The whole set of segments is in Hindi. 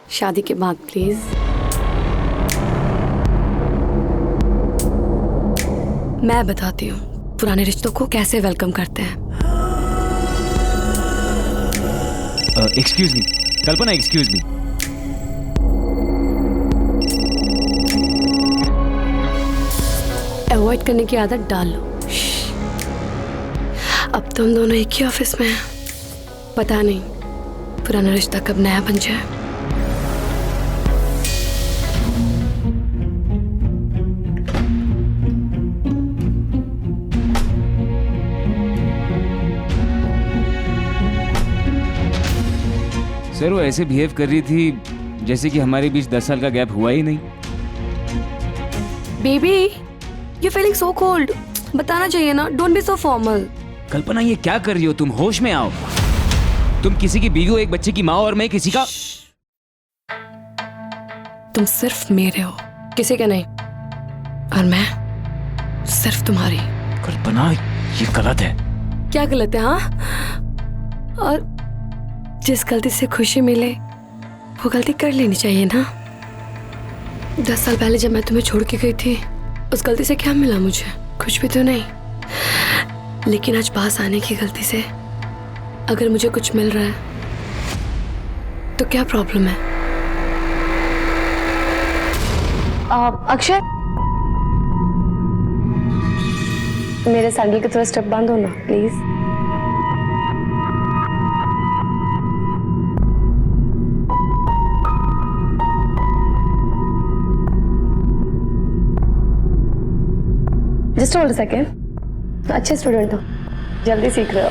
शादी के बाद प्लीज। मैं बताती हूँ पुराने रिश्तों को कैसे वेलकम करते हैं। एक्सक्यूज मी कल्पना, एक्सक्यूज मी। अवॉइड करने की आदत डाल लो। अब तुम दोनों एक ही ऑफिस में हैं। पता नहीं पुराना रिश्ता कब नया बन जाए। सर वो ऐसे बिहेव कर रही थी जैसे कि हमारे बीच 10 साल का गैप हुआ ही नहीं। Baby you feeling so cold. बताना चाहिए ना, डोंट बी सो फॉर्मल। कल्पना ये क्या कर रही हो तुम? होश में आओ। तुम किसी की बीवी हो, एक बच्चे की माँ, और मैं किसी का। तुम सिर्फ मेरे हो, किसी के नहीं। और मैं सिर्फ तुम्हारी। कल्पना ये गलत है। क्या गलत है? हाँ, और जिस गलती से खुशी मिले वो गलती कर लेनी चाहिए ना। 10 साल पहले जब मैं तुम्हें छोड़ के गई थी, उस गलती से क्या मिला मुझे? कुछ भी तो नहीं। लेकिन आज पास आने की गलती से अगर मुझे कुछ मिल रहा है तो क्या प्रॉब्लम है? अक्षय, मेरे सैंडल के थोड़ा स्टेप बंद हो ना please. Just hold a second. अच्छे स्टूडेंट हो, जल्दी सीख रहे हो।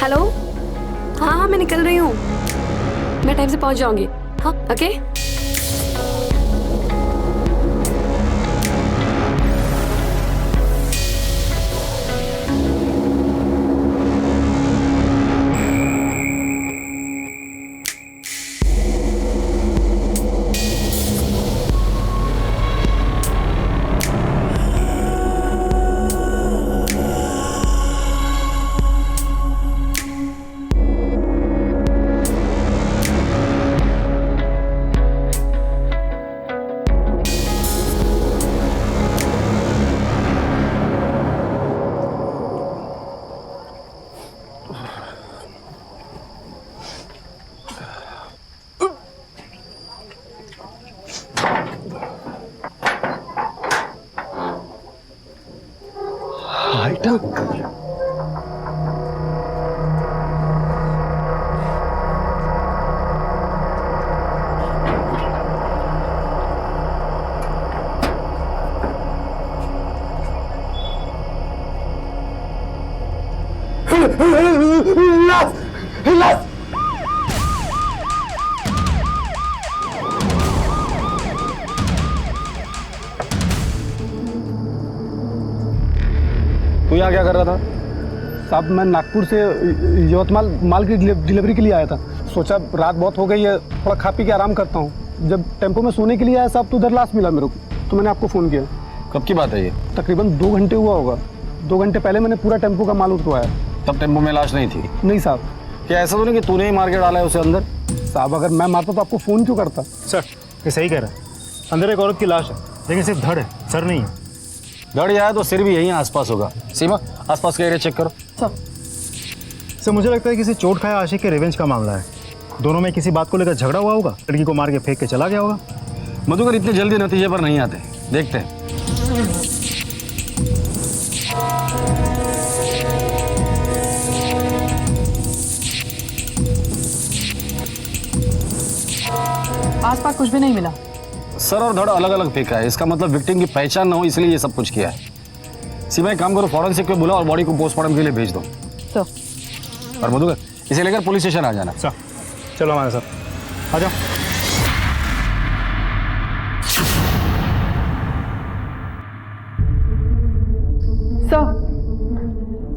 हेलो, हाँ मैं निकल रही हूँ। मैं टाइम से पहुँच जाऊंगी। हाँ ओके। आइटम तू यहाँ क्या कर रहा था? साहब मैं नागपुर से यवतमाल माल की डिलीवरी के लिए आया था। सोचा रात बहुत हो गई है, थोड़ा खा पी के आराम करता हूँ। जब टेम्पो में सोने के लिए आया साहब तो उधर लाश मिला मेरे को, तो मैंने आपको फ़ोन किया। कब की बात है ये? तकरीबन 2 घंटे हुआ होगा। 2 घंटे पहले मैंने पूरा टेम्पो का माल उठवाया। तब टेम्पो में लाश नहीं थी? नहीं साहब। क्या ऐसा तो नहीं कि तूने ही मार के डाला है उसे अंदर? साहब अगर मैं मारता तो आपको फ़ोन क्यों करता? सर ये सही कह रहा है, अंदर एक औरत की लाश है लेकिन सिर्फ धड़ है, सर नहीं है। धड़ आया तो सिर भी यहीं आसपास होगा। सीमा आसपास का एरिया चेक करो। सर मुझे लगता है किसी चोट खाया आशिक के रिवेंज का मामला है। दोनों में किसी बात को लेकर झगड़ा हुआ होगा, लड़की को मार के फेंक के चला गया होगा। मधुकर इतने जल्दी नतीजे पर नहीं आते, देखते हैं। आसपास कुछ भी नहीं मिला। सर और धड़ अलग अलग फेंका है, इसका मतलब विक्टिम की पहचान ना हो इसलिए ये सब कुछ किया है। सीमा एक काम करो, फॉरेंसिक को बुलाओ और बॉडी को पोस्टमार्टम के लिए भेज दो। सर और मधुकर इसे लेकर पुलिस स्टेशन आ जाना। सर चलो हमारे साथ आ जाओ।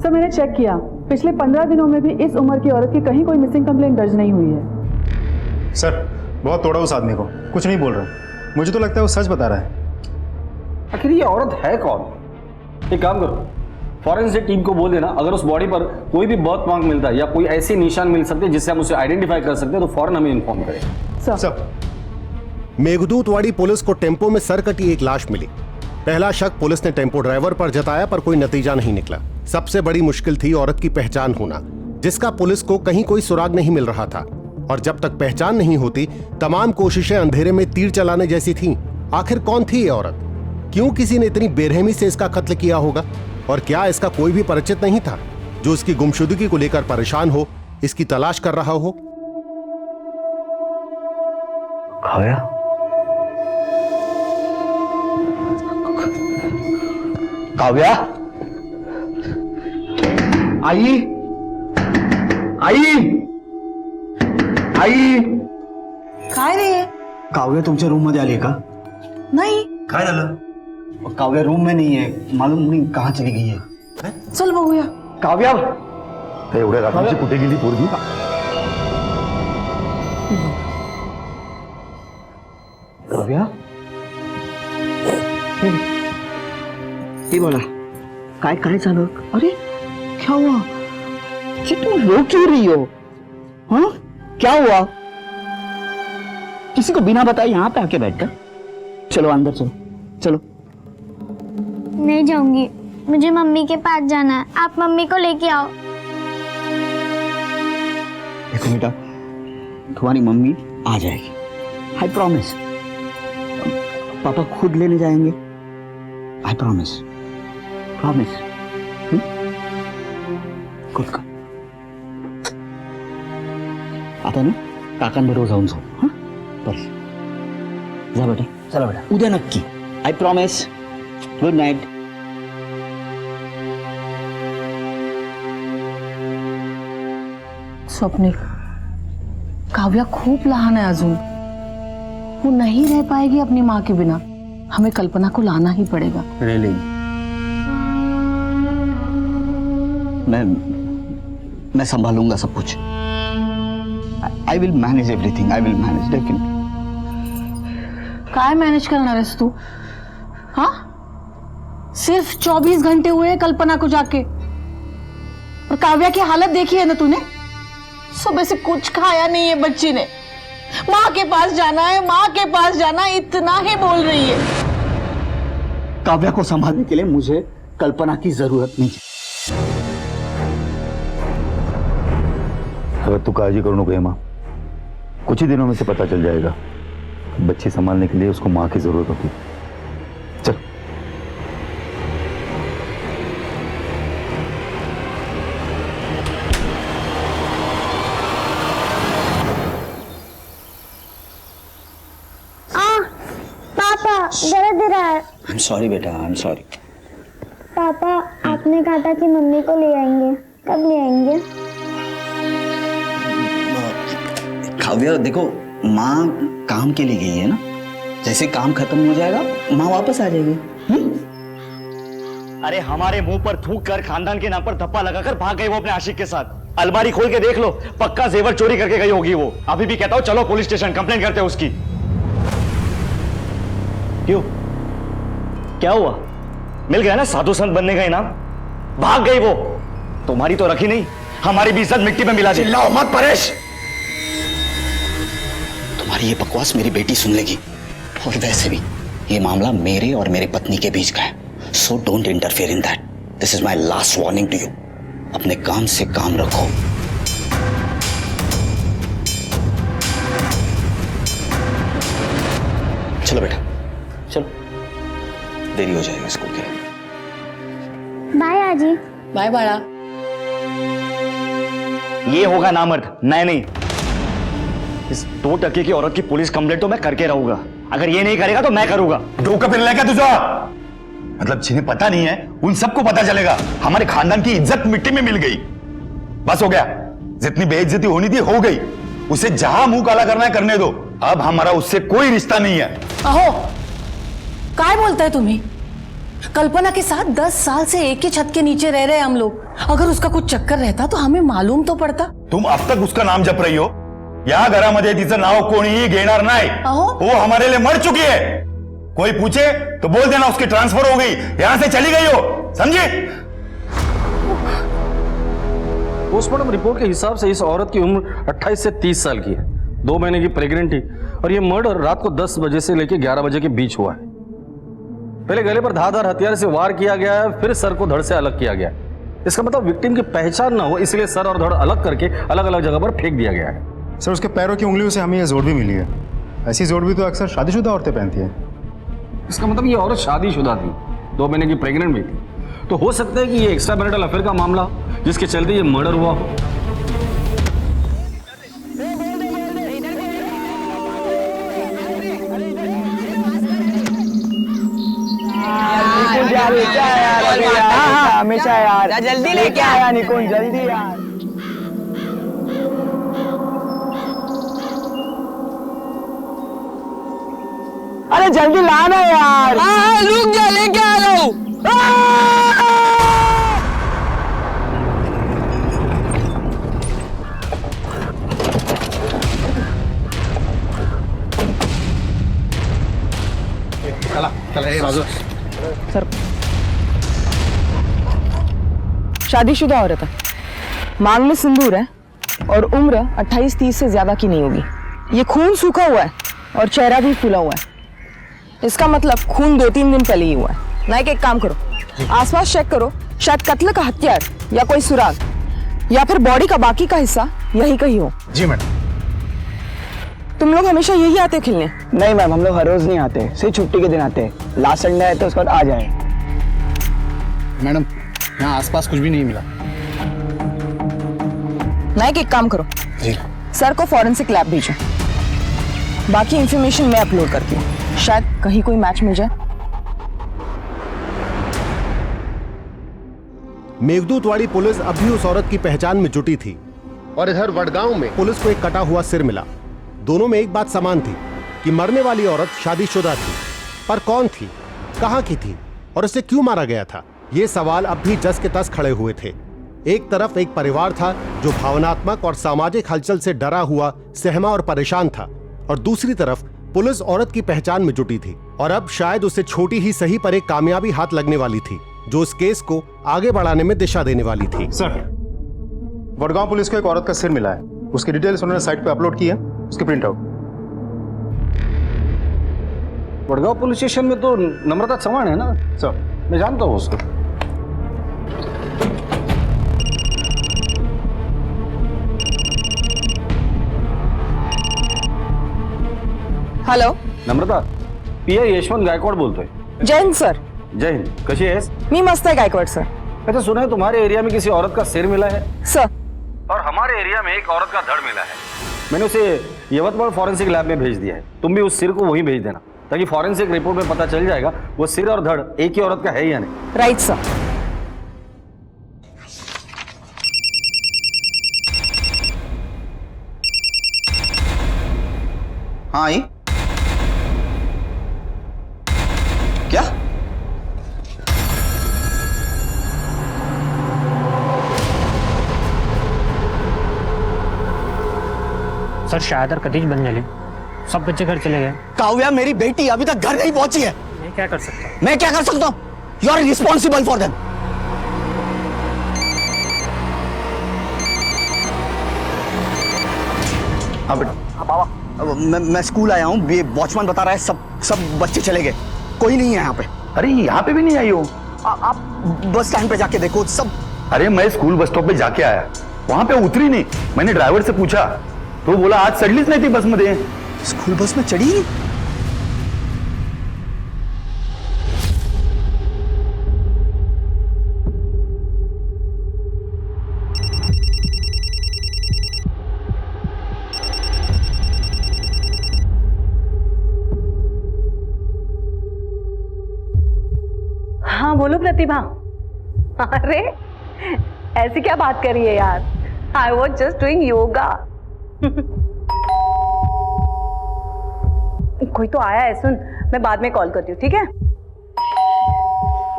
सर मैंने चेक किया, पिछले 15 दिनों में भी इस उम्र की औरत की कहीं कोई मिसिंग कंप्लेंट दर्ज नहीं हुई है। सर बहुत तोड़ा उस आदमी को, कुछ नहीं बोल रहा। मुझे तो लगता है वो सच बता रहा है। आखिर ये औरत है कौन? एक काम करो, फॉरेंसिक टीम को बोल देना अगर उस बॉडी पर कोई भी बर्थ मार्क मिलता है या कोई ऐसे निशान मिल सकते हैं जिससे हम उसे आइडेंटिफाई कर सकते हैं तो फौरन हमें इन्फॉर्म करें। सर मेघदूतवाड़ी पुलिस को टेम्पो में सरकटी एक लाश मिली। पहला शक पुलिस ने टेम्पो ड्राइवर पर जताया पर कोई नतीजा नहीं निकला। सबसे बड़ी मुश्किल थी औरत की पहचान होना, जिसका पुलिस को कहीं कोई सुराग नहीं मिल रहा था। और जब तक पहचान नहीं होती तमाम कोशिशें अंधेरे में तीर चलाने जैसी थीं। आखिर कौन थी ये औरत? क्यों किसी ने इतनी बेरहमी से इसका कत्ल किया होगा? और क्या इसका कोई भी परिचित नहीं था जो इसकी गुमशुदगी को लेकर परेशान हो, इसकी तलाश कर रहा हो? काव्या, काव्या, आई, आई, आई. काय रे? काव्या तुमच्या रूम मध्ये आली का? नाही. काय झालं? काव्या रूम में नहीं है, मालूम नहीं कहाँ चली गई है. चल बघूया. काव्या, एवढ्या रात्री कुठे गेली पोरगी? काव्या, हे बोला काय काय झालं? अरे क्या हुआ? कि तुम रो क्यों रही हो? हाँ क्या हुआ? किसी को बिना बताए यहाँ पे आके बैठकर? चलो अंदर चलो, चलो. नहीं जाऊंगी, मुझे मम्मी के पास जाना है। आप मम्मी को लेके आओ। देखो बेटा, तुम्हारी मम्मी आ जाएगी, आई प्रॉमिस. पापा खुद लेने जाएंगे, आई प्रॉमिस, प्रॉमिस. खुद का आता ना काकांबरोबर जाऊन जाऊ. हां बस जा बेटा, चला बेटा, उद्या नक्की, I promise. Good night. Swapnil, Kavya खूप लहान है अजून, वो नहीं रह पाएगी अपनी माँ के बिना. हमें कल्पना को लाना ही पड़ेगा. रह लेगी. मैं संभालूंगा सब कुछ. I will manage everything, I will manage. लेकिन काय मैनेज करना है तू? हाँ सिर्फ 24 घंटे हुए हैं कल्पना को जाके, और काव्या की हालत देखी है ना तूने? सुबह से कुछ खाया नहीं है बच्ची ने. माँ के पास जाना है, माँ के पास जाना है, इतना ही बोल रही है. काव्या को संभालने के लिए मुझे कल्पना की जरूरत नहीं है. अगर तू काळजी करू नको हेमा, कुछ ही दिनों में से पता चल जाएगा. बच्ची संभालने के लिए उसको माँ की जरूरत होती. चल. पापा दर्द रहा है। आई एम सॉरी बेटा, आई एम सॉरी. पापा आपने कहा था कि मम्मी को ले आएंगे, कब ले आएंगे? काव्या देखो, माँ काम के लिए गई है ना, जैसे काम खत्म हो जाएगा माँ वापस आ जाएगी. अरे हमारे मुंह पर थूक कर खानदान के नाम पर धप्पा लगाकर भाग गई वो अपने आशिक के साथ. अलमारी खोल के देख लो, पक्का जेवर चोरी करके गई होगी वो. अभी भी कहता हूँ चलो पुलिस स्टेशन, कंप्लेंट करते हैं उसकी. क्यों, क्या हुआ? मिल गया ना साधु संत बनने का इनाम. भाग गई वो. तुम्हारी तो रखी नहीं, हमारी भी इज्जत मिट्टी में मिला दी. चिल्लाओ मत परेश. तुम्हारी ये बकवास मेरी बेटी सुन लेगी। और वैसे भी ये मामला मेरे और मेरे पत्नी के बीच का है, so don't interfere in that. This is my last warning to you. अपने काम से काम रखो। चलो बेटा, चलो, देरी हो जाएगा स्कूल के लिए। बाय आजी। बाय बाड़ा। ये होगा नामर्द, मैं नहीं। इस 2% की औरत की पुलिस कंप्लेंट तो मैं करके रहूंगा। अगर ये नहीं करेगा तो मैं करूंगा। धोखा फिर लेगा तुझा। मतलब जिन्हें पता नहीं है उन सबको पता चलेगा। हमारे खानदान की इज्जत मिट्टी में मिल गई। बस हो गया, जितनी बेइज्जती होनी थी हो गई। उसे जहां मुंह काला करना है करने दो। अब हमारा उससे कोई रिश्ता नहीं है। अहो, काय बोलता है तुम्ही? कल्पना के साथ 10 साल से एक ही छत के नीचे रह रहे हम लोग। अगर उसका कुछ चक्कर रहता तो हमें मालूम तो पड़ता। तुम अब तक उसका नाम जप रही हो। या घरामध्ये तिचं नाव कोणीही घेणार नाही। अहो। वो हमारे लिए मर चुकी है। कोई पूछे तो बोल देना उसकी ट्रांसफर हो गई, यहां से चली गई हो, समझे? पोस्टमार्टम रिपोर्ट के हिसाब से इस औरत की उम्र 28 से 30 साल की है, 2 महीने की प्रेग्नेंट थी और यह मर्डर रात को 10 बजे से लेकर 11 बजे के बीच हुआ है। पहले गले पर धारदार हथियार से वार किया गया है, फिर सर को धड़ से अलग किया गया है। इसका मतलब विक्टिम की पहचान ना हो इसलिए सर और धड़ अलग करके अलग अलग जगह पर फेंक दिया गया है। सर उसके पैरों की उंगलियों से हमें ये जोड़ भी मिली है। ऐसी जोड़ भी तो अक्सर शादीशुदा औरतें पहनती हैं। इसका मतलब ये औरत शादीशुदा थी, 2 महीने की प्रेग्नेंट भी थी। तो हो सकता है कि ये एक्स्ट्रा मैरिटल अफेयर का मामला हो जिसके चलते ये मर्डर हुआ हो। हमेशा यार जल्दी लेके आया निकुंज, जल्दी यार। अरे जल्दी लाना यार। हाँ रुक जा, लेके आ रहा हूँ। सर शादीशुदा औरत है, मांग में सिंदूर है और उम्र 28-30 से ज्यादा की नहीं होगी। ये खून सूखा हुआ है और चेहरा भी फूला हुआ है। इसका मतलब खून 2-3 दिन पहले ही हुआ है। नाइक एक काम करो, आसपास चेक करो, शायद कत्ल का हथियार या कोई सुराग या फिर बॉडी का बाकी का हिस्सा यही कहीं हो। जी मैडम। तुम लोग हमेशा यही आते खेलने? नहीं मैम, हम लोग हर रोज नहीं आते, सिर्फ छुट्टी के दिन आते हैं। लास्ट संडे आए तो उसके बाद आ जाए। मैडम यहाँ आसपास कुछ भी नहीं मिला। नाइक एक काम करो जी, सर को फॉरेंसिक लैब भेजो, बाकी इंफॉर्मेशन मैं अपलोड करती हूँ, शायद कहीं कोई मैच मिल जाए। मेघदूतवाड़ी पुलिस अब भी उस औरत की पहचान में जुटी थी और इधर वडगांव में पुलिस को एक कटा हुआ सिर मिला। दोनों में एक बात समान थी कि मरने वाली औरत शादीशुदा थी, पर कौन थी, कहां की थी और उसे क्यों मारा गया था, ये सवाल अब भी जस के तस खड़े हुए थे। एक तरफ एक परिवार था जो भावनात्मक और सामाजिक हलचल से डरा हुआ, सहमा और परेशान था, और दूसरी तरफ पुलिस औरत की पहचान में जुटी थी और अब शायद उसे छोटी ही सही पर एक कामयाबी हाथ लगने वाली थी जो इस केस को आगे बढ़ाने में दिशा देने वाली थी। सर, वडगांव पुलिस को एक औरत का सिर मिला है, उसकी डिटेल्स उन्होंने साइट पे अपलोड की है, उसकी print out. Wadgaon police station में तो नम्रता चौहान है ना सर? मैं जानता हूँ उसको। हॅलो नम्रता, पीआय यशवंत गायकवाड बोलतोय। जय हिंद सर। जय हिंद, कशी आहेस? मी मस्त आहे गायकवाड सर। अच्छा, सुना है तुम्हारे एरिया में किसी औरत का सिर मिला है सर? और हमारे एरिया में एक औरत का धड़ मिला है। मैंने उसे यवतमाल फॉरेंसिक लैब में भेज दिया है। तुम भी उस सिर को वहीं भेज देना ताकि फॉरेंसिक रिपोर्ट में पता चल जाएगा वो सिर और धड़ एक ही औरत का है या नहीं। Right sir. हाँ आई क्या? सर शायद कतीज बन गए, सब बच्चे घर चले गए। काव्या मेरी बेटी अभी तक घर नहीं पहुंची है। मैं क्या कर सकता हूँ? मैं क्या कर सकता हूँ? You are responsible for them. हाँ बेटा। हाँ बाबा। मैं स्कूल आया हूँ, ये वॉचमैन बता रहा है सब बच्चे चले गए, कोई नहीं है यहाँ पे। अरे यहाँ पे भी नहीं आई हो? आप बस स्टैंड पे जाके देखो सब। अरे मैं स्कूल बस स्टॉप पे जाके आया, वहां पे उतरी नहीं। मैंने ड्राइवर से पूछा तो बोला आज सडलीच नहीं थी बस मध्ये। स्कूल बस में चढ़ी नहीं? हाँ बोलो प्रतिभा। अरे ऐसी क्या बात कर रही है यार, I was just doing yoga. कोई तो आया है, सुन मैं बाद में कॉल करती हूँ, ठीक है?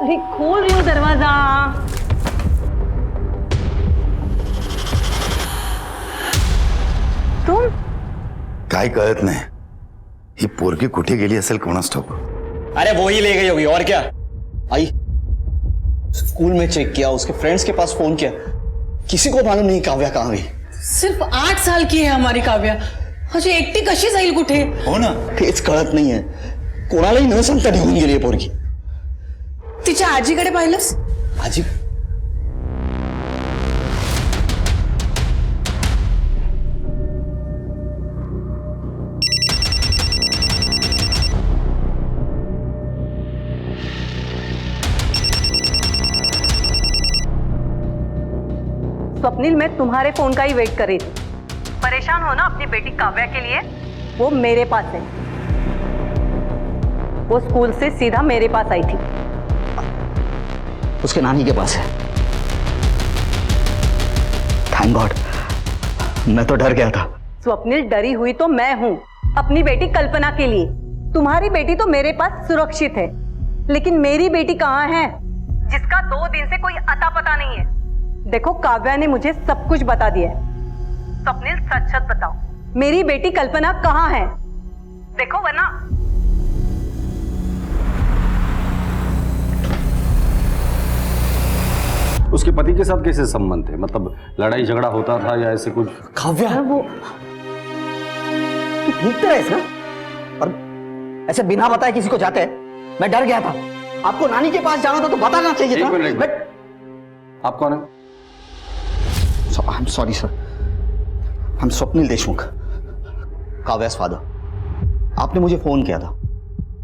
अरे खोल रही हूँ दरवाजा। तुम काय कळत नाही, ही पोरगी कुठे गेली असेल कोणास ठाऊक। अरे वो ही ले गई होगी, और क्या। आई स्कूल में चेक किया, उसके फ्रेंड्स के पास फोन किया, किसी को मालूम नहीं काव्या कहाँ गई। सिर्फ 8 साल की है हमारी काव्या, अशी एकटी कशी जाईल कुठे? हो ना, तेच कळत नाहीये, कोणालाही न सांगता निघून गेली आहे पोरगी। तिच्या आजीकडे पाहिलंस? आजी? स्वप्निल, मैं तुम्हारे फोन का ही वेट कर रही थी। परेशान हो ना अपनी बेटी काव्या के लिए? वो मेरे पास है, वो स्कूल से सीधा मेरे पास आई थी। उसके नानी के पास है। थैंक गॉड, मैं तो डर गया था। स्वप्निल, डरी हुई तो मैं हूं अपनी बेटी कल्पना के लिए। तुम्हारी बेटी तो मेरे पास सुरक्षित है, लेकिन मेरी बेटी कहाँ है जिसका 2 दिन से कोई अता पता नहीं है? देखो, काव्या ने मुझे सब कुछ बता दिया है। स्वप्निल, सच सच बताओ, मेरी बेटी कल्पना कहाँ है? देखो वरना। उसके पति के साथ कैसे संबंध थे? मतलब लड़ाई झगड़ा होता था या ऐसे कुछ? काव्या, वो तू ठीक तो है ना? और ऐसे बिना बताए किसी को जाते हैं? मैं डर गया था। आपको नानी के पास जाना था तो बताना चाहिए था। एक मिनट। आप कौन है? I am sorry sir, I am Swapnil Deshmukh, Kavya's father. आपने मुझे फोन किया था।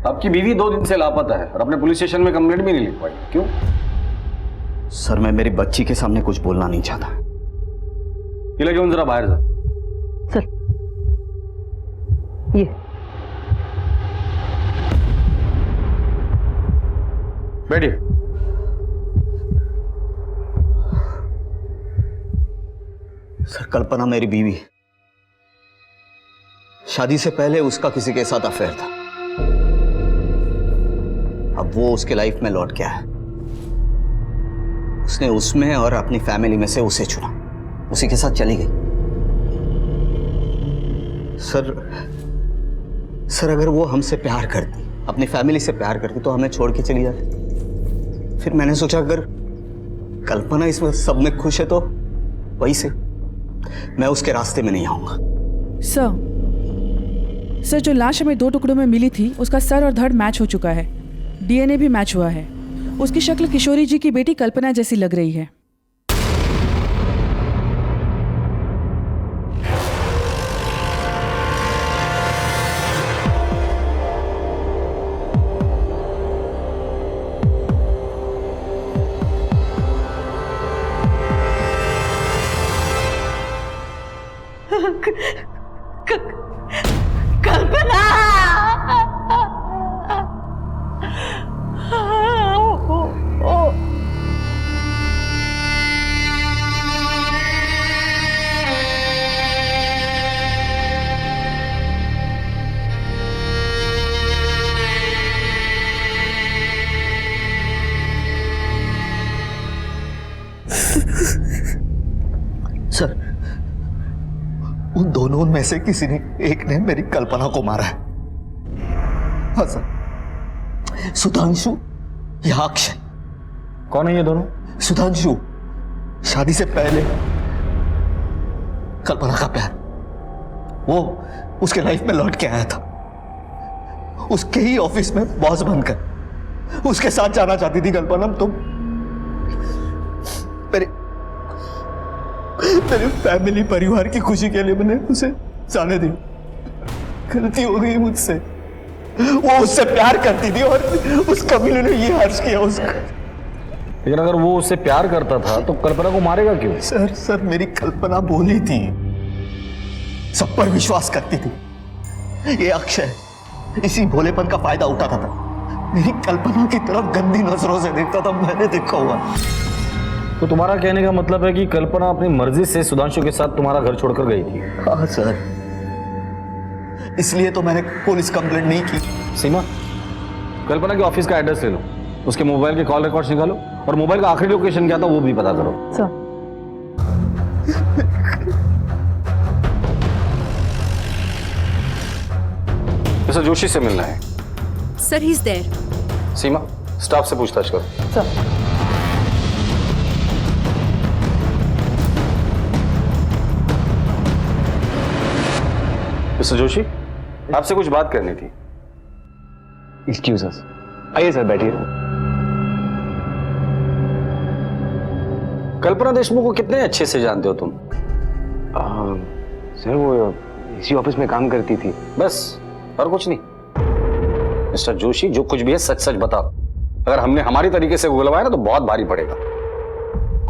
आपकी बीवी 2 दिन से लापता है और अपने पुलिस स्टेशन में कंप्लेंट भी नहीं लिख पाई, क्यों? सर, मैं मेरी बच्ची के सामने कुछ बोलना नहीं चाहता। ये लगे जरा बाहर जा। सर, ये बैठिए। सर, कल्पना मेरी बीवी है। शादी से पहले उसका किसी के साथ अफेयर था। अब वो उसके लाइफ में लौट के आया। उसने उसमें और अपनी फैमिली में से उसे चुना, उसी के साथ चली गई। सर अगर वो हमसे प्यार करती, अपनी फैमिली से प्यार करती, तो हमें छोड़ के चली जाती। फिर मैंने सोचा अगर कल्पना इसमें सब में खुश है तो वही से मैं उसके रास्ते में नहीं आऊंगा। सर, जो लाश हमें 2 टुकड़ों में मिली थी उसका सर और धड़ मैच हो चुका है, डीएनए भी मैच हुआ है। उसकी शक्ल किशोरी जी की बेटी कल्पना जैसी लग रही है। कल्पना, सर, उन दोनों में से किसी ने एक ने मेरी कल्पना को मारा है। हाँ सर, सुधांशु या अक्षय। कौन है ये दोनों? सुधांशु शादी से पहले कल्पना का प्यार, वो उसके लाइफ में लौट के आया था, उसके ही ऑफिस में बॉस बनकर उसके साथ जाना चाहती थी कल्पना। तुम मेरे फैमिली परिवार की खुशी के लिए मैंने उसे जाने दिया। गलती हो गई मुझसे। वो उससे प्यार करती थी और उस कमीने ने ये हर्ष किया उसका। लेकिन अगर वो उससे प्यार करता था तो कल्पना को मारेगा क्यों? सर मेरी कल्पना बोली थी, सब पर विश्वास करती थी। ये अक्षय इसी भोलेपन का फायदा उठाता था, मेरी कल्पना की तरफ गंदी नजरों से देखता था, मैंने देखा हुआ। तो तुम्हारा कहने का मतलब है कि कल्पना अपनी मर्जी से सुधांशु के साथ तुम्हारा घर छोड़कर गई थी? हाँ सर, इसलिए तो मैंने पुलिस कंप्लेंट नहीं की। सीमा, कल्पना के ऑफिस का एड्रेस ले लो, उसके मोबाइल के कॉल रिकॉर्ड्स निकालो और मोबाइल का आखिरी लोकेशन क्या था वो भी पता करो। सर, मिस्टर जोशी से मिलना है। Sir, he is there. Seema, staff से पूछताछ करो। सर। मिस्टर जोशी, आपसे कुछ बात करनी थी। एक्सक्यूज अस। आइए सर, बैठिए। कल्पना देशमुख को कितने अच्छे से जानते हो तुम? सर, वो इसी ऑफिस में काम करती थी। बस, और कुछ नहीं? मिस्टर जोशी, जो कुछ भी है सच सच बताओ। अगर हमने हमारी तरीके से बुलवाया ना तो बहुत भारी पड़ेगा।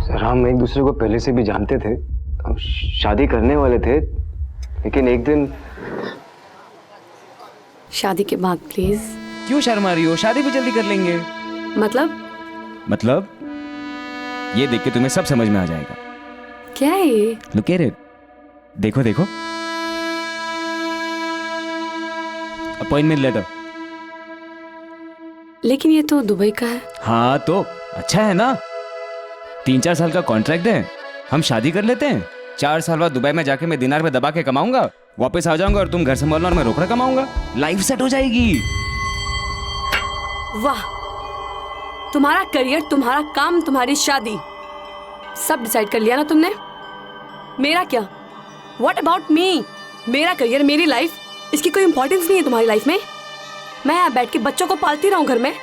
सर, हम एक दूसरे को पहले से भी जानते थे, हम शादी करने वाले थे, लेकिन एक दिन। शादी के बाद प्लीज। क्यों शर्मा रही हो? शादी भी जल्दी कर लेंगे। मतलब ये देख के तुम्हें सब समझ में आ जाएगा। क्या है ये? Look at it. देखो देखो, अपॉइंटमेंट लेटर। लेकिन ये तो दुबई का है। हाँ तो अच्छा है ना, 3-4 साल का कॉन्ट्रैक्ट है, हम शादी कर लेते हैं। 4 साल बाद दुबई में जाके मैं दिनार में दबा के कमाऊंगा, वापस आ जाऊंगा और तुम घर संभालना और मैं रोकड़ा कमाऊंगा। लाइफ सेट हो जाएगी। वाह, तुम्हारा करियर, तुम्हारा काम, तुम्हारी शादी, सब डिसाइड कर लिया ना तुमने। मेरा क्या? What about me? मेरा करियर, मेरी लाइफ, इसकी कोई इंपॉर्टेंस नहीं है तुम्हारी लाइफ में। मैं यहाँ बैठ के बच्चों को पालती रहूं घर में।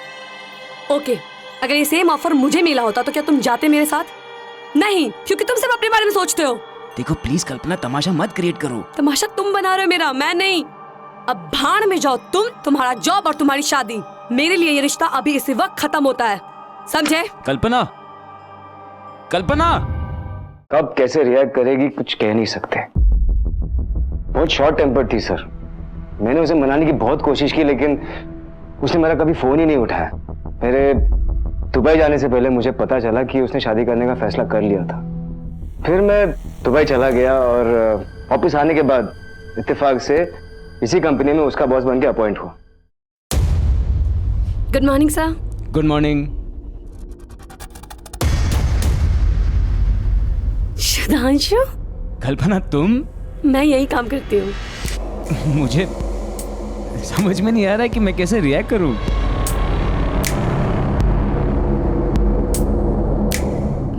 ओके, अगर ये सेम ऑफर मुझे मिला होता तो क्या तुम जाते मेरे साथ? नहीं, क्योंकि तुम सिर्फ अपने बारे में सोचते हो। देखो प्लीज कल्पना, तमाशा मत क्रिएट करो। तमाशा तुम बना रहे हो मेरा, मैं नहीं। अब भाड़ में जाओ तुम, तुम्हारा जॉब और तुम्हारी शादी। मेरे लिए ये रिश्ता अभी इसी वक्त खत्म होता है, समझे? कल्पना, कल्पना कब कैसे रिएक्ट करेगी कुछ कह नहीं सकते। बहुत शॉर्ट टेम्पर थी सर। मैंने उसे मनाने की बहुत कोशिश की, लेकिन उसने मेरा कभी फोन ही नहीं उठाया। मेरे दुबई जाने से पहले मुझे पता चला कि उसने शादी करने का फैसला कर लिया था। फिर मैं दुबई चला गया और वापस आने के बाद इत्तेफाक से इसी कंपनी में उसका बॉस बन के अपॉइंट हुआ। Good morning sir. Good morning. Sudhanshu? Kalpana तुम? मैं यही काम करती हूँ। मुझे समझ में नहीं आ रहा है कि मैं कैसे रिएक्ट करूं।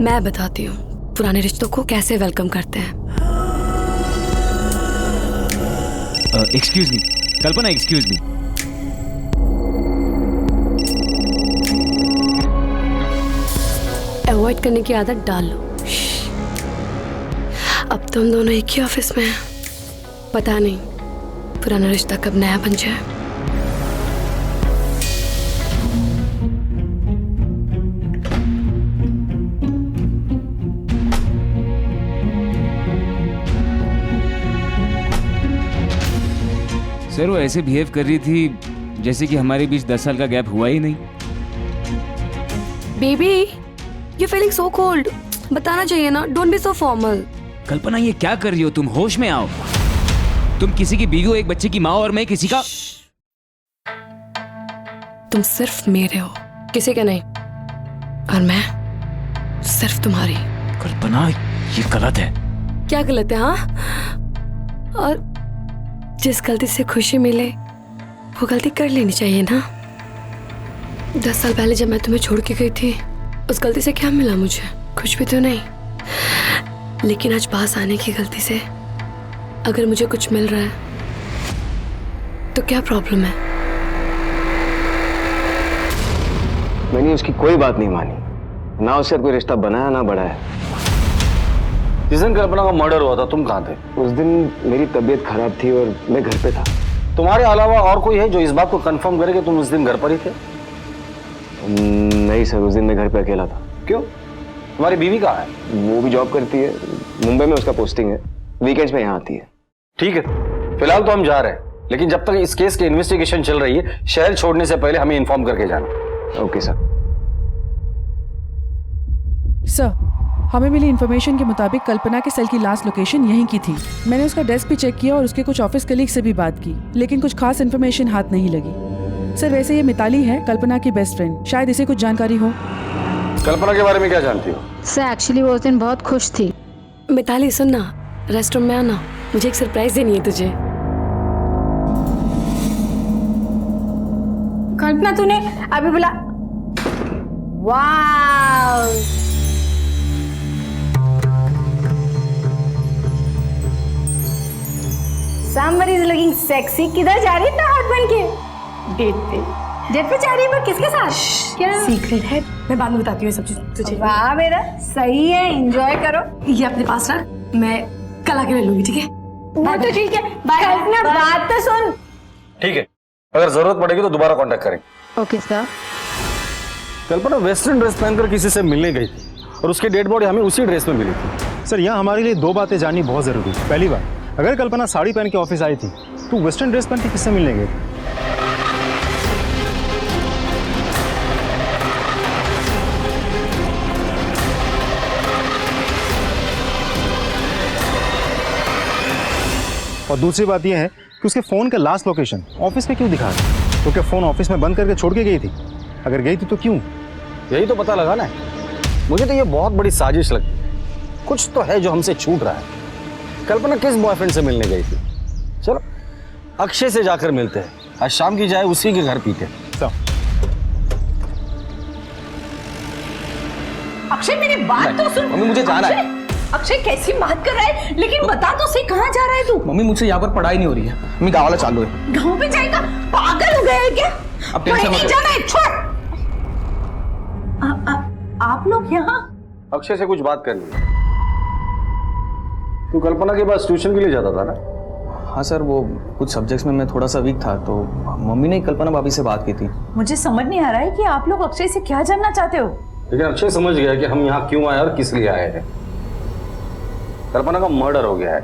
मैं बताती हूँ पुराने रिश्तों को कैसे वेलकम करते हैं। एक्सक्यूज मी कल्पना, एक्सक्यूज मी। अवॉइड करने की आदत डाल लो। अब तुम दोनों एक ही ऑफिस में हैं, पता नहीं पुराना रिश्ता कब नया बन जाए। सर वो ऐसे बिहेव कर रही थी जैसे कि हमारे बीच 10 साल का गैप हुआ ही नहीं। Baby, you feeling so cold. बताना चाहिए ना, डोंट बी सो फॉर्मल। कल्पना ये क्या कर रही हो तुम? होश में आओ। तुम किसी की बीवी हो, एक बच्चे की माँ, और मैं किसी का। तुम सिर्फ मेरे हो, किसी के नहीं। और मैं सिर्फ तुम्हारी। कल्पना ये गलत है। क्या गलत है? हाँ, और जिस गलती से खुशी मिले वो गलती कर लेनी चाहिए ना। 10 साल पहले जब मैं तुम्हें छोड़ के गई थी, उस गलती से क्या मिला मुझे? कुछ भी तो नहीं। लेकिन आज पास आने की गलती से अगर मुझे कुछ मिल रहा है तो क्या प्रॉब्लम है? मैंने उसकी कोई बात नहीं मानी, ना उससे कोई रिश्ता बनाया ना बढ़ाया। जिस दिन कल्पना का मर्डर हुआ था तुम कहाँ थे? उस दिन मेरी तबीयत खराब थी और मैं घर पे था। तुम्हारे अलावा और कोई है जो इस बात को कंफर्म करे कि तुम उस दिन घर पर ही थे? नहीं सर, उस दिन मैं घर पे अकेला था। क्यों? तुम्हारी बीवी कहाँ है? वो भी जॉब करती है, मुंबई में उसका पोस्टिंग है, वीकेंड्स में यहाँ आती है। ठीक है, फिलहाल तो हम जा रहे हैं, लेकिन जब तक इस केस की इन्वेस्टिगेशन चल रही है, शहर छोड़ने से पहले हमें इन्फॉर्म करके जाना। Okay sir. सर, हमें मिली इन्फॉर्मेशन के मुताबिक कल्पना के सेल की लास्ट लोकेशन यहीं की थी। मैंने उसका डेस्क भी चेक किया और उसके कुछ ऑफिस कलीग से भी बात की, लेकिन कुछ खास इन्फॉर्मेशन हाथ नहीं लगी। सर, वैसे ये मिताली है, कल्पना की बेस्ट फ्रेंड, शायद इसे कुछ जानकारी हो। कल्पना के बारे में क्या जानती हो? सर एक्चुअली वो उस दिन बहुत खुश थी। मिताली सुन ना, रेस्टोरेंट में आना, मुझे एक सरप्राइज देनी है तुझे। कल्पना तूने अभी बोला वाव, somebody is looking sexy। किधर जा रही है इतना हॉट बन के? डेट पे जा रही है, पर किसके साथ? क्या सीक्रेट है? मैं बाद में बताती हूँ सब चीज तुझे। वाह मेरा सही है, एंजॉय करो। ये अपने पास रख, मैं कल आके ले लूंगी, ठीक है? वो तो ठीक है, कल्पना बात तो सुन। ठीक है, अगर जरूरत पड़ेगी तो दोबारा कांटेक्ट करेंगे। Okay sir. Kalpana western dress पहनकर किसी से मिलने गई थी और उसकी डेड बॉडी हमें उसी ड्रेस में मिली थी। सर, यहाँ हमारे लिए दो बातें जाननी बहुत ज़रूरी है। पहली बात, अगर कल्पना साड़ी पहन के ऑफिस आई थी तो वेस्टर्न ड्रेस पहन के किससे मिलने गई? और दूसरी बात यह है कि उसके फ़ोन का लास्ट लोकेशन ऑफिस पे क्यों दिखा है? तो क्या फ़ोन ऑफिस में बंद करके छोड़ के गई थी? अगर गई थी तो क्यों? यही तो पता लगा ना। मुझे तो ये बहुत बड़ी साजिश लगती है, कुछ तो है जो हमसे छूट रहा है। कल्पना किस बॉयफ्रेंड से मिलने गई थी? चलो अक्षय से जाकर मिलते हैं, आज शाम की जाए उसी के घर पीते। अक्षय मेरी बात तो सुन। मम्मी मुझे जाना है। अक्षय कैसी बात कर रहा है? लेकिन बता तो सही, कहाँ जा रहा है तू? मम्मी मुझसे यहाँ पर पढ़ाई नहीं हो रही है, मैं गाँव वाला चालू है। गाँव पे जाएगा? पागल हो गया है क्या? अब टेंशन मत नहीं जाना है, छोड़। आप लोग यहाँ? अक्षय से कुछ बात करनी है। तू कल्पना के पास ट्यूशन के लिए जाता था ना? हाँ सर, वो कुछ सब्जेक्ट्स में मैं थोड़ा सा वीक था, तो मम्मी ने कल्पना भाभी से बात की थी। मुझे समझ नहीं आ रहा है कि आप लोग अक्षय से क्या जानना चाहते हो? लेकिन अक्षय समझ गया कि हम यहाँ क्यों आए और किस लिए आए हैं। कल्पना का मर्डर हो गया है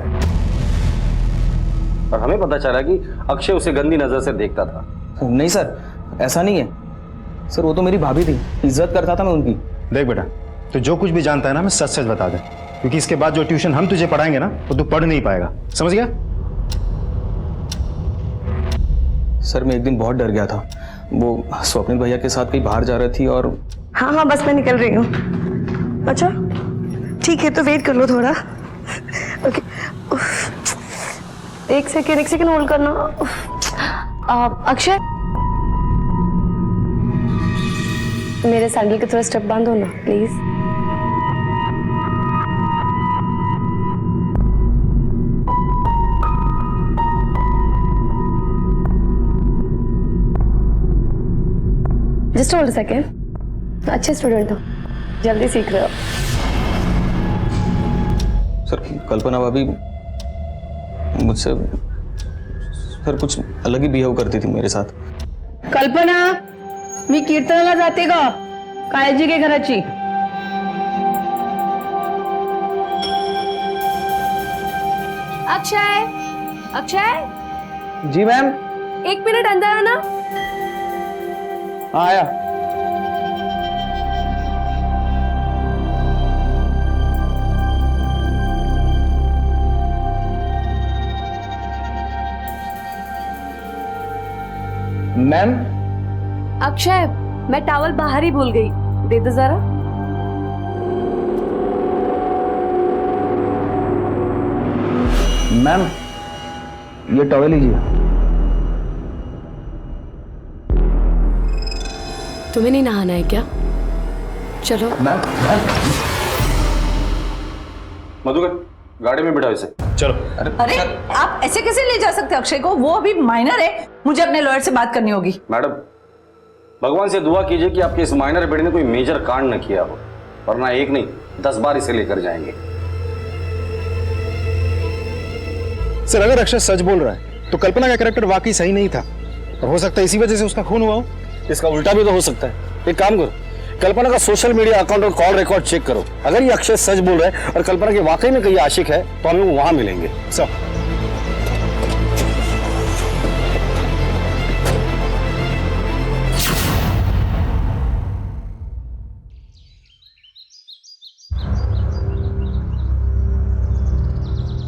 और हमें पता चला कि अक्षय उसे गंदी नजर से देखता था। नहीं सर, ऐसा नहीं है सर, वो तो मेरी भाभी थी, इज्जत करता था मैं उनकी। देख बेटा, तो जो कुछ भी जानता है ना, हमें सच सच बता दे, क्योंकि इसके बाद जो ट्यूशन हम तुझे पढ़ाएंगे ना, तो तू पढ़ नहीं पाएगा, समझ गया? सर मैं एक दिन बहुत डर गया था, वो स्वप्निल भैया के साथ कहीं बाहर जा रही थी और हाँ हाँ बस मैं निकल रही हूँ। अच्छा ठीक है, तो वेट कर लो थोड़ा। ओके, एक सेकेंड होल्ड करना। अक्षय, मेरे सैंडल के थोड़ा स्टेप बांधो ना प्लीज। Just hold second. अच्छे स्टूडेंट हो, जल्दी सीख रहे हो। सर कल्पना भाभी मुझसे सर कुछ अलग ही बिहेव करती थी मेरे साथ। कल्पना, मी कीर्तनाला जाते का? काळजी घे घराची। अक्षय, अक्षय जी मैम। 1 मिनट अंदर आना। हाँ आया। मैम। अक्षय, मैं टॉवल बाहर ही भूल गई, दे दो जरा। मैम ये टॉवल लीजिए। तुम्हें नहीं नहाना है क्या? चलो। मधुकर, गाड़ी में बिठाओ इसे। चलो। अरे आप ऐसे कैसे ले जा सकते अक्षय को? वो अभी माइनर है, मुझे अपने लॉयर से बात करनी होगी। मैडम, भगवान से दुआ कीजिए कि आपके इस माइनर बेटे ने कोई मेजर कांड न किया हो, वरना एक नहीं 10 बार इसे लेकर जाएंगे। सर अगर अक्षय सच बोल रहा है तो कल्पना का कैरेक्टर वाकई सही नहीं था, और हो सकता है इसी वजह से उसका खून हुआ हो। इसका उल्टा भी तो हो सकता है। एक काम करो, कल्पना का सोशल मीडिया अकाउंट और कॉल रिकॉर्ड चेक करो। अगर ये अक्षय सच बोल रहा है और कल्पना के वाकई में कहीं आशिक है तो हमें वहां मिलेंगे। सर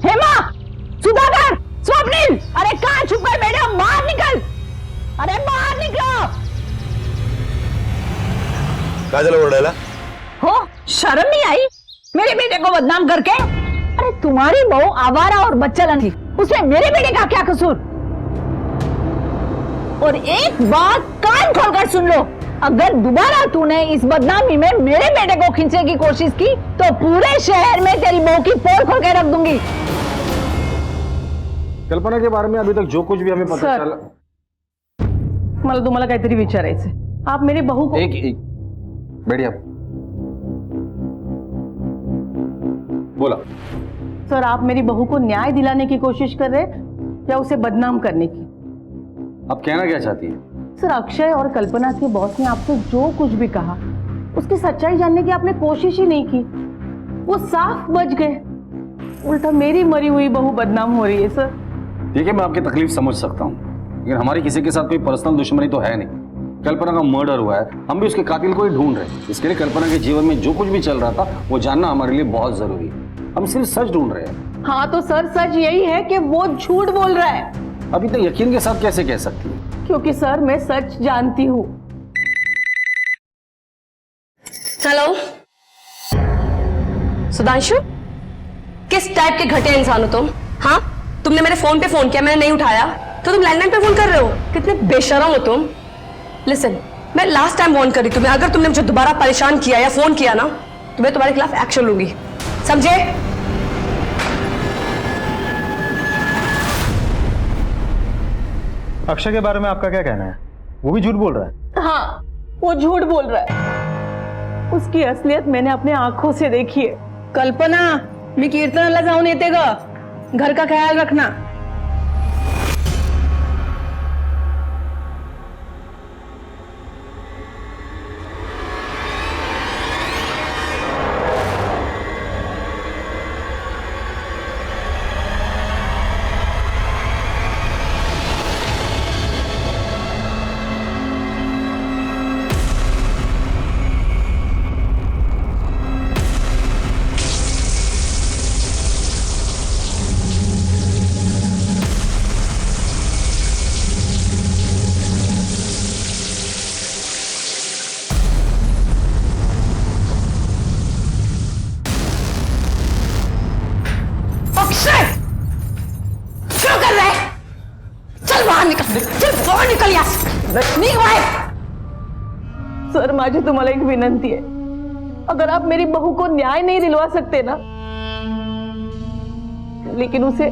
हेमा, सुधाकर, स्वप्निल, अरे कहाँ छुप गए मैडम? बाहर निकल, अरे बाहर निकलो। काजल ओरडायला हो, शर्म नहीं आई मेरे बेटे को बदनाम करके? अरे तुम्हारी बहू आवारा और बच्चलन थी, उसमें मेरे बेटे का क्या कसूर? और एक बात कान खोलकर सुन लो, अगर दोबारा तूने इस बदनामी में मेरे बेटे को खींचने की कोशिश की तो पूरे शहर में तेरी बहू की पोल खोल के रख दूंगी। कल्पना के बारे में अभी तक जो कुछ भी हमें पता चला। मला तुम्हाला काहीतरी विचारायचंय। आप मेरी बहू को एक बैठिए आप। बोला। सर, आप मेरी बहू को न्याय दिलाने की कोशिश कर रहे हैं या उसे बदनाम करने की? आप कहना क्या चाहती है? सर, अक्षय और कल्पना के बॉस ने आपसे जो कुछ भी कहा उसकी सच्चाई जानने की आपने कोशिश ही नहीं की। वो साफ बच गए, उल्टा मेरी मरी हुई बहू बदनाम हो रही है। सर देखिए, मैं आपकी तकलीफ समझ सकता हूँ, लेकिन हमारी किसी के साथ कोई पर्सनल दुश्मनी तो है नहीं। कल्पना का मर्डर हुआ है, हम भी उसके कातिल को ही ढूंढ रहे हैं। इसके लिए कल्पना के जीवन में जो कुछ भी चल रहा था वो जानना हमारे लिए बहुत जरूरी है। हम सिर्फ सच ढूंढ रहे हैं। हाँ तो सर, सच यही है कि वो झूठ बोल रहा है। अब इतने यकीन के साथ कैसे कह सकती है? क्योंकि सर मैं सच जानती हूँ। हेलो सुधांशु, किस टाइप के घटिया इंसान हो तुम? हाँ, तुमने मेरे फोन पे फोन किया, मैंने नहीं उठाया तो तुम लैंडलाइन पे फोन कर रहे हो। कितने बेशरम हो तुम। लिसन, मैं लास्ट टाइम वार्न करी तुम्हें, अगर तुमने मुझे दोबारा परेशान किया या फोन किया ना तो मैं तुम्हारे खिलाफ एक्शन लूंगी, समझे? अक्षय के बारे में आपका क्या कहना है? वो भी झूठ बोल रहा है? हाँ, वो झूठ बोल रहा है। उसकी असलियत मैंने अपने आंखों से देखी है। कल्पना, मी कीर्तनाला जाऊन येते ग, घर का ख्याल रखना। क्या कर रहा है? चल बाहर निकल, चल बाहर निकल यहाँ से। निकल बाहर। सर, माझी तुम्हाला एक विनंती है, अगर आप मेरी बहू को न्याय नहीं दिलवा सकते ना, लेकिन उसे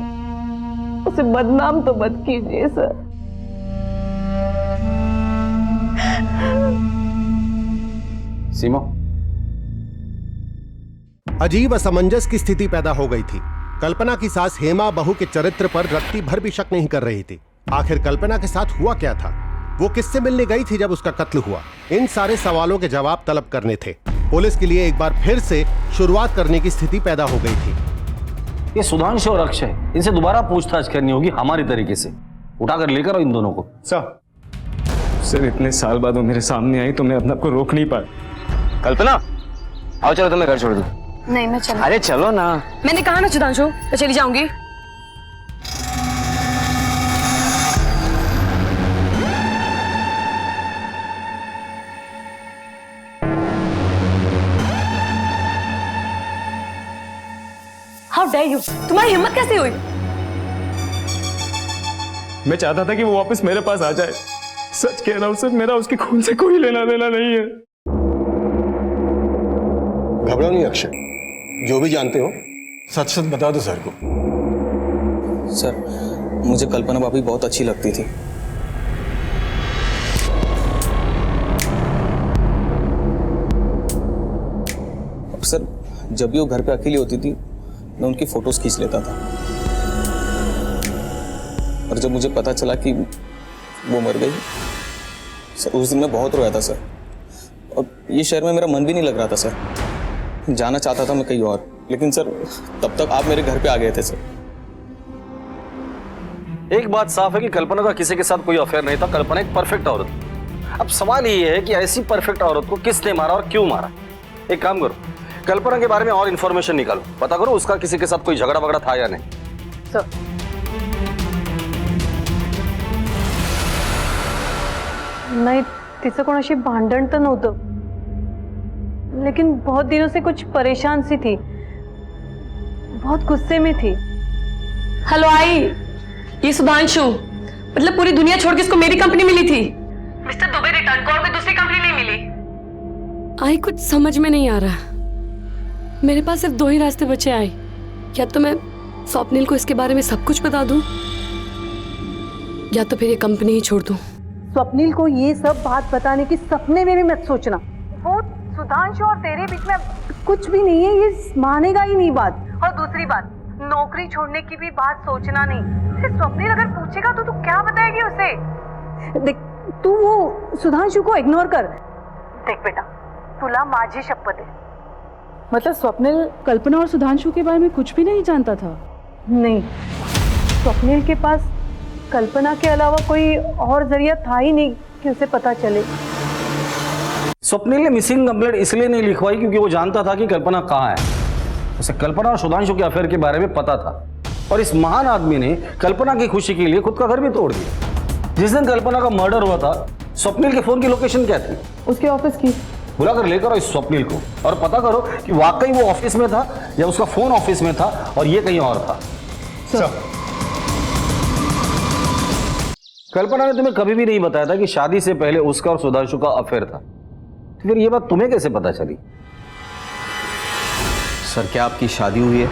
बदनाम तो मत कीजिए सर। सीमा, अजीब असमंजस की स्थिति पैदा हो गई थी। कल्पना की सास हेमा बहू के चरित्र पर रत्ती भर भी शक नहीं कर रही थी। आखिर कल्पना के साथ हुआ क्या था? वो किससे मिलने गई थी जब उसका कत्ल हुआ? इन सारे सवालों के जवाब तलब करने थे। पुलिस के लिए एक बार फिर से शुरुआत करने की स्थिति पैदा हो गई थी। ये सुधांशु और अक्षय, इनसे दोबारा पूछताछ करनी होगी हमारे तरीके से। उठाकर लेकर आओ इन दोनों को। सर इतने साल बाद वो मेरे सामने आई तो मैं अपने आप को रोक नहीं पाया। कल्पना, आओ चलो, तुम्हें घर छोड़ दूं। नहीं, मैं चल। अरे चलो ना। मैंने कहा ना सुधांशु, मैं चली जाऊंगी। हाउ डेयर यू, तुम्हारी हिम्मत कैसे हुई? मैं चाहता था कि वो वापस मेरे पास आ जाए। सच कह रहा हूं सर, मेरा उसके खून से कोई लेना देना नहीं है। घबराओ नहीं अक्षय, जो भी जानते हो सच सच बता दो सर को। सर, मुझे कल्पना भाभी बहुत अच्छी लगती थी। अब सर, जब भी वो घर पे अकेली होती थी मैं उनकी फोटोज खींच लेता था, और जब मुझे पता चला कि वो मर गई सर, उस दिन मैं बहुत रोया था सर। और ये शहर में मेरा मन भी नहीं लग रहा था सर, जाना चाहता था मैं कहीं और, लेकिन सर तब तक आप मेरे घर पे आ गए थे सर। एक बात साफ है कि कल्पना का किसी के साथ कोई अफेयर नहीं था। कल्पना एक परफेक्ट औरत थी। अब सवाल ये है कि ऐसी परफेक्ट औरत को किसने मारा और क्यों मारा। एक काम करो, कल्पना के बारे में और इंफॉर्मेशन निकालो, पता करो उसका किसी के साथ कोई झगड़ा वगड़ा था या नहीं। सर, नाही, तिचं कोणाशी भांडण तर नव्हतं, लेकिन बहुत दिनों से कुछ परेशान सी थी, बहुत गुस्से में थी। हेलो आई, ये सुधांशु, मतलब पूरी दुनिया छोड़ के इसको मेरी कंपनी मिली थी। मिस्टर दुबे रिटर्न को और कोई दूसरी कंपनी नहीं मिली। आई कुछ समझ में नहीं आ रहा, मेरे पास सिर्फ 2 ही रास्ते बचे आई। या तो मैं स्वप्निल को इसके बारे में सब कुछ बता दूं, या तो फिर ये कंपनी ही छोड़ दूं। स्वप्निल को ये सब बात बताने की सपने में भी मत सोचना। वो सुधांशु और तेरे बीच में कुछ भी नहीं है, ये मानेगा ही नहीं बात। और दूसरी बात, नौकरी छोड़ने की भी बात सोचना नहीं। फिर स्वप्निल अगर पूछेगा तो तू क्या बताएगी उसे? देख, तू वो सुधांशु को इग्नोर कर। देख बेटा, तुला माझी शपथ है। मतलब स्वप्निल कल्पना और सुधांशु के बारे में कुछ भी नहीं जानता था? नहीं, स्वप्निल के पास कल्पना के अलावा कोई और जरिया था ही नहीं कि उसे पता चले। स्वप्निल ने मिसिंग कंप्लेंट इसलिए नहीं लिखवाई क्योंकि वो जानता था कि कल्पना कहाँ है। उसे कल्पना और सुधांशु के अफेयर के बारे में पता था, और इस महान आदमी ने कल्पना की खुशी के लिए खुद का घर भी तोड़ दिया। जिस दिन कल्पना का मर्डर हुआ था, स्वप्निल के फोन की लोकेशन क्या थी? उसके ऑफिस की। बुलाकर लेकर आओ इस स्वप्निल को और पता करो कि वाकई वो ऑफिस में था या उसका फोन ऑफिस में था और ये कहीं और था। कल्पना ने तुम्हें कभी भी नहीं बताया था कि शादी से पहले उसका और सुधांशु का अफेयर था, तो फिर ये बात तुम्हें कैसे पता चली? सर, क्या आपकी शादी हुई है?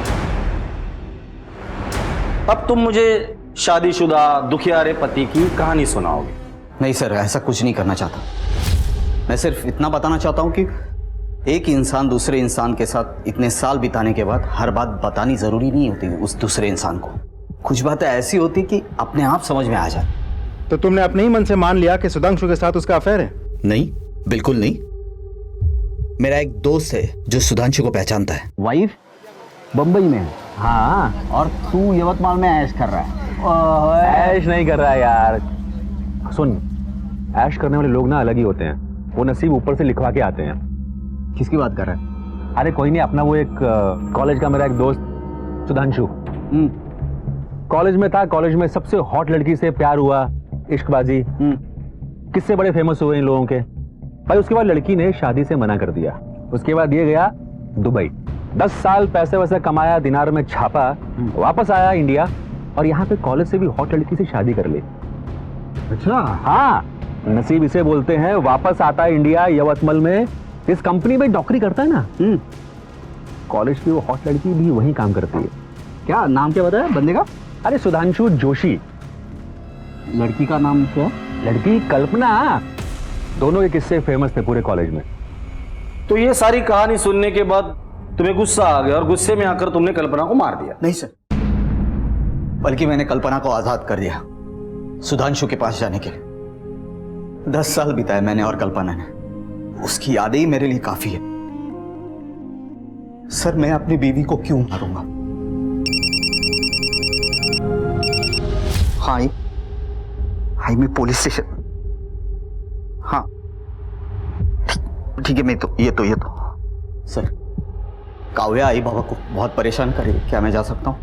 अब तुम मुझे शादीशुदा दुखियारे पति की कहानी सुनाओगे? नहीं सर, ऐसा कुछ नहीं करना चाहता। मैं सिर्फ इतना बताना चाहता हूं कि एक इंसान दूसरे इंसान के साथ इतने साल बिताने के बाद हर बात बतानी जरूरी नहीं होती उस दूसरे इंसान को। कुछ बातें ऐसी होती कि अपने आप समझ में आ जाए। तो तुमने अपने ही मन से मान लिया कि सुधांशु के साथ उसका अफेयर है? नहीं, बिल्कुल नहीं। मेरा एक दोस्त है जो सुधांशु को पहचानता है। वाइफ बंबई में है। हाँ, और तू यवतमाल में ऐश कर रहा है। ऐश नहीं कर रहा है यार। सुन, ऐश करने वाले लोग ना अलग ही होते हैं, वो नसीब ऊपर से लिखवा के आते हैं। किसकी बात कर रहा है? अरे कोई नहीं, अपना वो एक कॉलेज का मेरा एक दोस्त सुधांशु कॉलेज में था। कॉलेज में सबसे हॉट लड़की से प्यार हुआ, इश्कबाजी, किससे बड़े फेमस हुए इन लोगों के भाई। उसके बाद लड़की ने शादी से मना कर दिया। उसके बाद ये गया दुबई, 10 साल पैसे वैसे कमाया, दिनार में छापा, वापस आया इंडिया और यहाँ पे कॉलेज से भी हॉट लड़की से शादी कर ली। अच्छा? हाँ, नसीब इसे बोलते हैं। वापस आता है इंडिया, यवतमाल में इस कंपनी में नौकरी करता है ना। कॉलेज की वो हॉट लड़की भी वहीं काम करती है। क्या नाम क्या बताया बंदे का? अरे सुधांशु जोशी। लड़की का नाम क्या? लड़की कल्पना। दोनों के किस्से फेमस थे पूरे कॉलेज में। तो ये सारी कहानी सुनने के बाद तुम्हें गुस्सा आ गया और गुस्से में आकर तुमने कल्पना को मार दिया? नहीं सर, बल्कि मैंने कल्पना को आजाद कर दिया सुधांशु के पास जाने के लिए। 10 साल बिताए मैंने और कल्पना ने, उसकी यादें ही मेरे लिए काफी है। सर, मैं अपनी बीवी को क्यों मारूंगा? हाय हाय, मैं पुलिस स्टेशन। हाँ ठीक है, मैं तो ये तो सर, काव्या आई बाबा को बहुत परेशान करेगी, क्या मैं जा सकता हूं?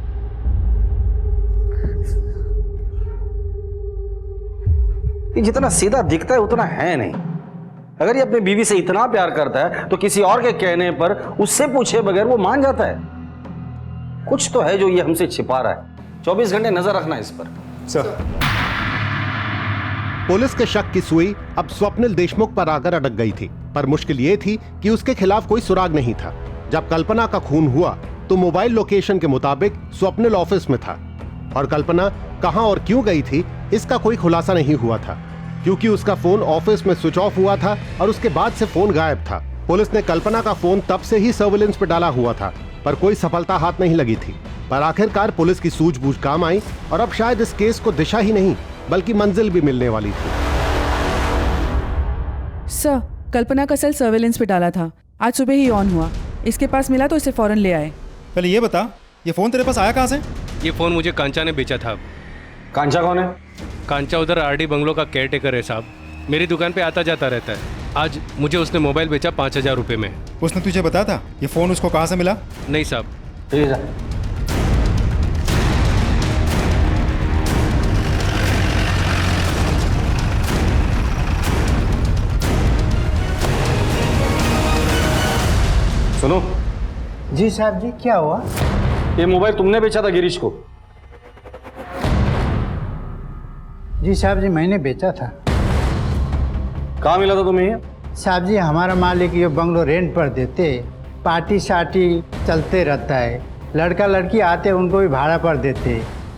ये जितना सीधा दिखता है उतना है नहीं। अगर ये अपनी बीवी से इतना प्यार करता है तो किसी और के कहने पर उससे पूछे बगैर वो मान जाता है। कुछ तो है जो ये हमसे छिपा रहा है। 24 घंटे नजर रखना इस पर। सर, पुलिस के शक की सुई अब स्वप्निल देशमुख पर आकर अटक गई थी, पर मुश्किल ये थी कि उसके खिलाफ कोई सुराग नहीं था। जब कल्पना का खून हुआ तो मोबाइल लोकेशन के मुताबिक स्वप्निल ऑफिस में था। और कल्पना कहां और क्यों गई थी इसका कोई खुलासा नहीं हुआ था, क्योंकि उसका फोन ऑफिस में स्विच ऑफ हुआ था और उसके बाद से फोन गायब था। पुलिस ने कल्पना का फोन तब से ही सर्विलेंस पर डाला हुआ था, पर कोई सफलता हाथ नहीं लगी थी। पर आखिरकार पुलिस की सूझबूझ काम आई और अब शायद इस केस को दिशा ही नहीं बल्कि मंजिल भी मिलने वाली थी। सर, कल्पना का सेल सर्वेलेंस पे डाला था, आज सुबह ही ऑन हुआ। इसके पास मिला तो इसे फौरन ले आए। पहले ये बता, ये फोन तेरे पास आया कहाँ से? ये फ़ोन मुझे कांचा ने बेचा था। कांचा कौन है? कांचा उधर आरडी बंगलो का केयर टेकर है साहब, मेरी दुकान पे आता जाता रहता है। आज मुझे उसने मोबाइल बेचा 5,000 रुपये में। उसने तुझे बताया था ये फोन उसको कहाँ से मिला? नहीं साहब। ठीक है। सुनो। जी साहब जी, क्या हुआ? ये मोबाइल तुमने बेचा था गिरीश को? जी साहब जी, मैंने बेचा था। कहाँ मिला था तुम्हें ये? साहब जी, हमारा मालिक ये बंगलो रेंट पर देते, पार्टी शार्टी चलते रहता है, लड़का लड़की आते उनको भी भाड़ा पर देते।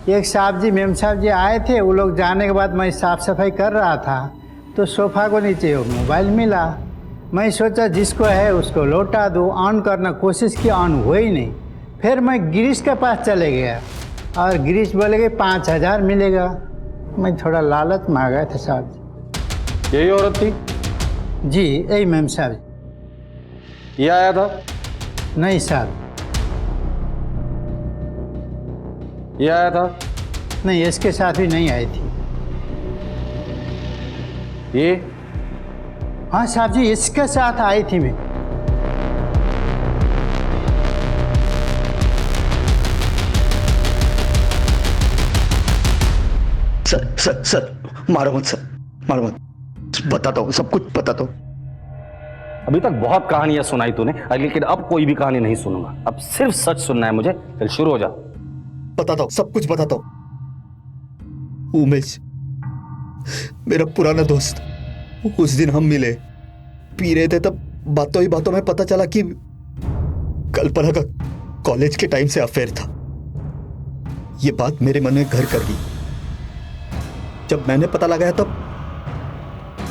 एक साहब जी मेम साहब जी आए थे, वो लोग जाने के बाद मैं साफ़ सफाई कर रहा था तो सोफ़ा को नीचे वो मोबाइल मिला। मैं सोचा जिसको है उसको लौटा दूँ, ऑन करना कोशिश की, ऑन हुआ ही नहीं। फिर मैं गिरीश के पास चले गया और गिरीश बोले कि 5,000 मिलेगा। मैं थोड़ा लालच में आ गया था साहब जी। यही औरत थी? जी यही मैम साहब जी। ये आया था? नहीं साहब। ये आया था? नहीं, इसके साथ भी नहीं आई थी। ये? हाँ साहब जी, इसके साथ आई थी मैं। सर मारो मत सर, मारो मत, बताता हूँ, सब कुछ बताता हूँ। अभी तक बहुत कहानियां सुनाई तूने, लेकिन अब कोई भी कहानी नहीं सुनूंगा। अब सिर्फ सच सुनना है मुझे। चल शुरू हो जा। बताता हूँ, सब कुछ बताता हूँ। उमेश मेरा पुराना दोस्त, उस दिन हम मिले, पी रहे थे, तब बातों ही बातों में पता चला कि कल्पना का कॉलेज के टाइम से अफेयर था। ये बात मेरे मन में घर कर गई। जब मैंने पता लगाया तब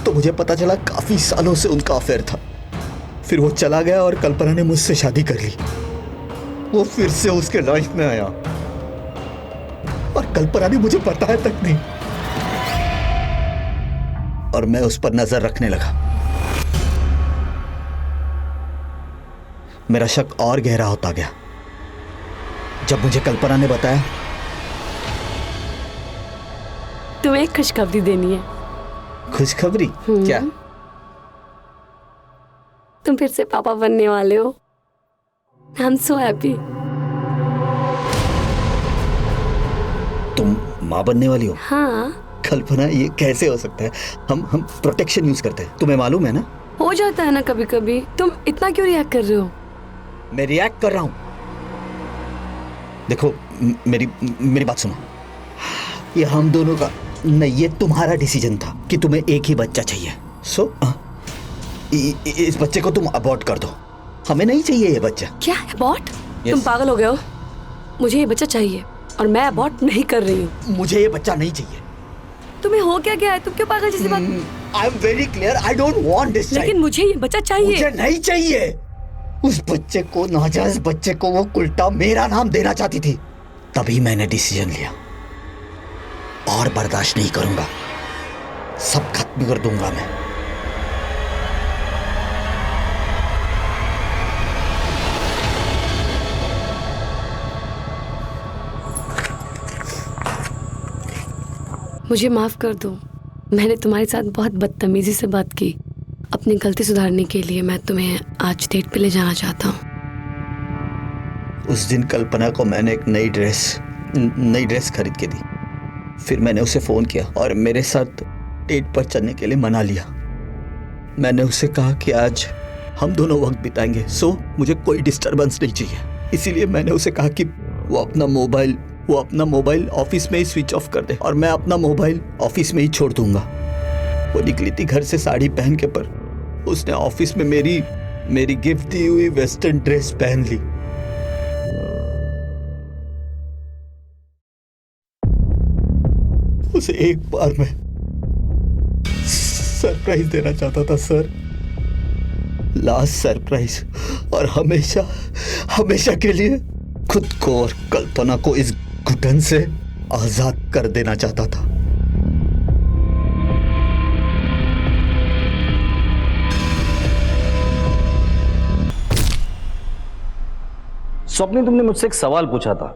तो मुझे पता चला काफी सालों से उनका अफेयर था। फिर वो चला गया और कल्पना ने मुझसे शादी कर ली। वो फिर से उसके लाइफ में आया और कल्पना ने मुझे बताया तक नहीं, और मैं उस पर नजर रखने लगा। मेरा शक और गहरा होता गया जब मुझे कल्पना ने बताया। तुम्हें एक खुशखबरी देनी है। खुशखबरी? क्या? तुम फिर से पापा बनने वाले हो। I am so happy. तुम माँ बनने वाली हो? हाँ। कल्पना, ये कैसे हो सकता है? हम प्रोटेक्शन यूज करते हैं, तुम्हें मालूम है ना? हो जाता है ना कभी कभी। तुम इतना क्यों रिएक्ट कर रहे हो? मैं रिएक्ट कर रहा हूं? देखो मेरी बात सुनो। ये हम दोनों का नहीं, ये तुम्हारा डिसीजन था कि तुम्हें एक ही बच्चा चाहिए। सो इस बच्चे को तुम अबॉर्ट कर दो। हमें नहीं चाहिए ये बच्चा। क्या अबॉर्ट? तुम पागल हो गए हो? मुझे ये बच्चा चाहिए और मैं अबॉर्ट नहीं कर रही हूँ। मुझे ये बच्चा नहीं चाहिए। तुम्हें हो क्या गया है? तुम क्यों पागल जैसी बात? I am very clear, I don't want this child. लेकिन मुझे ये बच्चा चाहिए। मुझे नहीं चाहिए। उस बच्चे को, नाजायज बच्चे को, वो उल्टा मेरा नाम देना चाहती थी। तभी मैंने डिसीजन लिया, और बर्दाश्त नहीं करूंगा। सब खत्म कर दूंगा मैं। मुझे माफ कर दो, मैंने तुम्हारे साथ बहुत बदतमीजी से बात की। अपनी गलती सुधारने के लिए मैं तुम्हें आज डेट पे ले जाना चाहता हूँ। उस दिन कल्पना को मैंने एक नई ड्रेस खरीद के दी। फिर मैंने उसे फोन किया और मेरे साथ डेट पर चलने के लिए मना लिया। मैंने उसे कहा कि आज हम दोनों वक्त बिताएंगे, सो मुझे कोई डिस्टरबेंस नहीं चाहिए। इसीलिए मैंने उसे कहा कि वो अपना मोबाइल ऑफिस में ही स्विच ऑफ कर दे और मैं अपना मोबाइल ऑफिस में ही छोड़ दूंगा। वो निकली थी घर से साड़ी पहन के, पर उसने ऑफिस में मेरी गिफ्ट दी हुई वेस्टर्न ड्रेस पहन ली। उसे एक बार मैं सरप्राइज देना चाहता था सर, लास्ट सरप्राइज, और हमेशा हमेशा के लिए खुद को और कल्पना को इस घुटन से आजाद कर देना चाहता था। स्वप्नी, तुमने मुझसे एक सवाल पूछा था,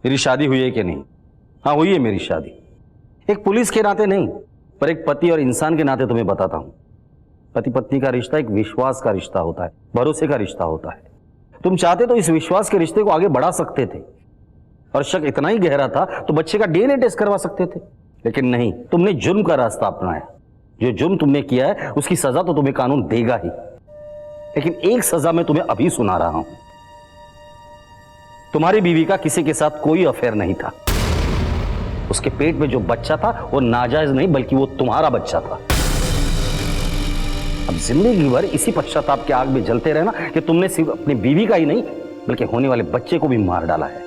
मेरी शादी हुई है कि नहीं। हाँ, हुई है मेरी शादी। एक पुलिस के नाते नहीं, पर एक पति और इंसान के नाते तुम्हें बताता हूं। पति पत्नी का रिश्ता एक विश्वास का रिश्ता होता है, भरोसे का रिश्ता होता है। तुम चाहते तो इस विश्वास के रिश्ते को आगे बढ़ा सकते थे, और शक इतना ही गहरा था तो बच्चे का डीएनए टेस्ट करवा सकते थे, लेकिन नहीं, तुमने जुर्म का रास्ता अपनाया। जो जुर्म तुमने किया है उसकी सजा तो तुम्हें कानून देगा ही, लेकिन एक सजा मैं तुम्हें अभी सुना रहा हूं। तुम्हारी बीवी का किसी के साथ कोई अफेयर नहीं था। उसके पेट में जो बच्चा था वो नाजायज नहीं, बल्कि वो तुम्हारा बच्चा था। अब जिंदगी भर इसी पश्चाताप के आग में जलते रहना कि तुमने सिर्फ अपनी बीवी का ही नहीं, बल्कि होने वाले बच्चे को भी मार डाला है।